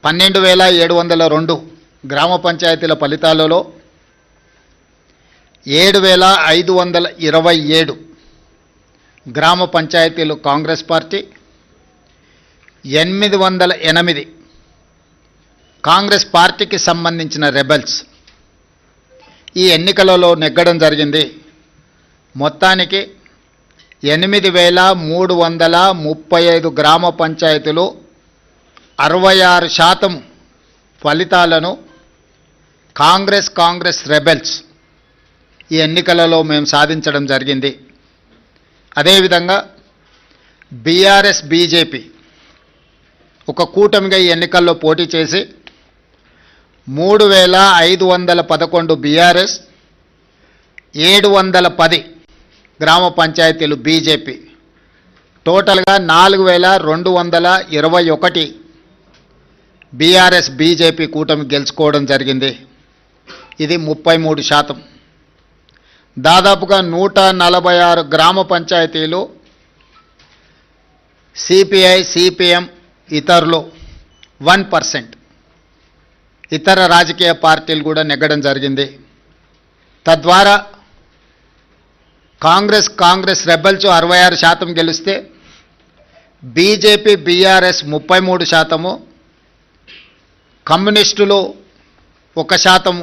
12,702 గ్రామ పంచాయతీల ఫలితాలలో 7,527 గ్రామ పంచాయతీలు కాంగ్రెస్ పార్టీ, 808 కాంగ్రెస్ పార్టీకి సంబంధించిన రెబెల్స్ ఈ ఎన్నికలలో నెగ్గడం జరిగింది. మొత్తానికి 8,335 గ్రామ పంచాయతీలు 66% ఫలితాలను కాంగ్రెస్ రెబెల్స్ ఈ ఎన్నికలలో మేము సాధించడం జరిగింది. అదేవిధంగా బీఆర్ఎస్ బీజేపీ ఒక కూటమిగా ఈ ఎన్నికల్లో పోటీ చేసి 3,511 బీఆర్ఎస్, 710 గ్రామ పంచాయతీలు బీజేపీ, టోటల్గా 4,221 బీఆర్ఎస్ బీజేపీ కూటమి గెలుచుకోవడం జరిగింది. ఇది 33%. దాదాపుగా 146 గ్రామ పంచాయతీలు సిపిఐ సిపిఎం ఇతరులు 1%, ఇతర రాజకీయ పార్టీలు కూడా నెగ్గడం జరిగింది. తద్వారా కాంగ్రెస్ రెబెల్స్ 66% గెలిస్తే బీజేపీ బీఆర్ఎస్ 33%, కమ్యూనిస్టులు 1%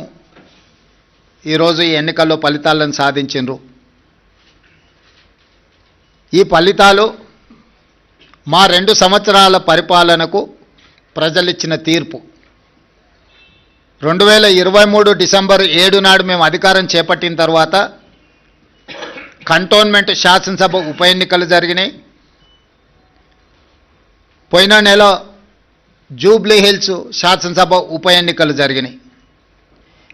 ఈరోజు ఈ ఎన్నికల్లో ఫలితాలను సాధించిండ్రు. ఈ ఫలితాలు మా 2 సంవత్సరాల పరిపాలనకు ప్రజలిచ్చిన తీర్పు. 2023 డిసెంబర్ 7 నాడు మేము అధికారం చేపట్టిన తర్వాత కంటోన్మెంట్ శాసనసభ ఉప ఎన్నికలు జరిగినాయి. పోయిన నెల జూబ్లీ హిల్స్ శాసనసభ ఉప ఎన్నికలు జరిగినాయి.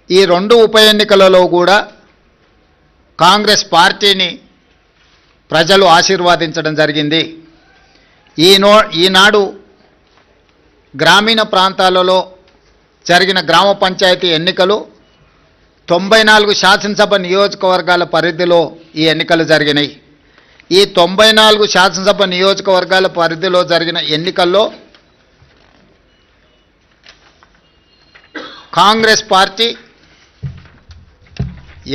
ఈ 2 ఉప ఎన్నికలలో కూడా కాంగ్రెస్ పార్టీని ప్రజలు ఆశీర్వాదించడం జరిగింది. ఈనాడు గ్రామీణ ప్రాంతాలలో జరిగిన గ్రామ పంచాయతీ ఎన్నికలు 94 శాసనసభ నియోజకవర్గాల పరిధిలో ఈ ఎన్నికలు జరిగినాయి. ఈ 94 శాసనసభ నియోజకవర్గాల పరిధిలో జరిగిన ఎన్నికల్లో కాంగ్రెస్ పార్టీ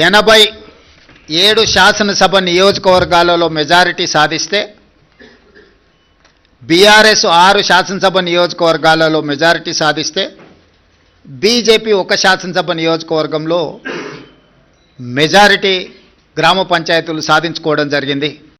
87 శాసనసభ నియోజకవర్గాలలో మెజారిటీ సాధిస్తే బీఆర్ఎస్ 6 శాసనసభ నియోజకవర్గాలలో మెజారిటీ సాధిస్తే బీజేపీ 1 శాసనసభ నియోజకవర్గంలో మెజారిటీ గ్రామ పంచాయతీలు సాధించుకోవడం జరిగింది.